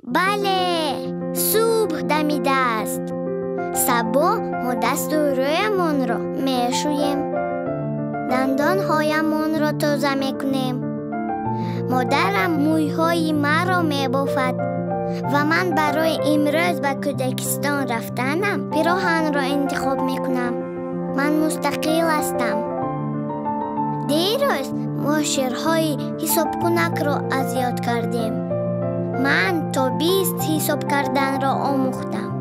بله، صبح دمیده است. صبح ما دست و رویمان را میشوییم، دندانهایمان را تازه میکنیم. مادرم مویهای مرا میبافد و من برای امروز به کودکستان رفتنم پیراهن را انتخاب میکنم. من مستقل هستم. دیروز ما شعرهای حساب کنک را از یاد کردیم. من تا 20 حساب کردن را آموختم.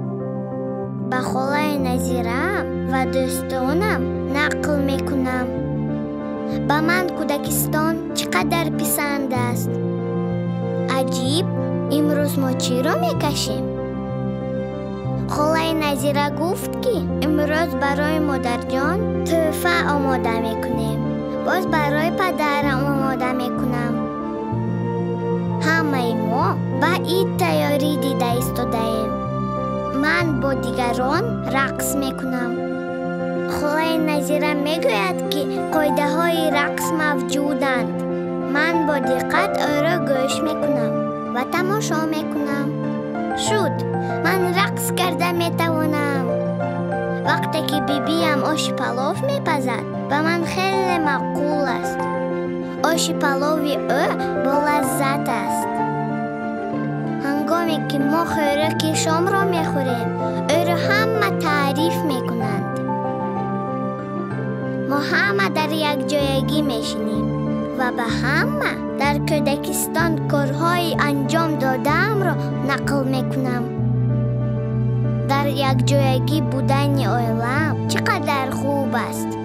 به خالای نظیرم و دوستانم نقل میکنم. به من کودکستان چقدر پسند است. عجیب، امروز ما چی را میکشیم؟ خالای نظیره گفت که امروز برای مادر جان تحفه آماده میکنیم. باز برای پدرم آماده میکنم. همه ما به این تیاری دیده ایستاده ایم. من با دیگران رقص میکنم. خالای نظیره میگوید که قاعده های رقص موجودند. من با دقت آن را گوش میکنم و تماشا میکنم. شد، من رقص کرده میتوانم. وقتی که بیبیم آش پلاف میپزد به من خیلی معقول است. آش پلاوی او با لذت است. هنگامی که ما خوراک شام را میخوریم او را همه تعریف میکنند. ما همه در یک جایگی میشینیم و به همه در کودکستان کارهای انجام دادم را نقل میکنم. در یک جایگی بودن عالم چقدر خوب است.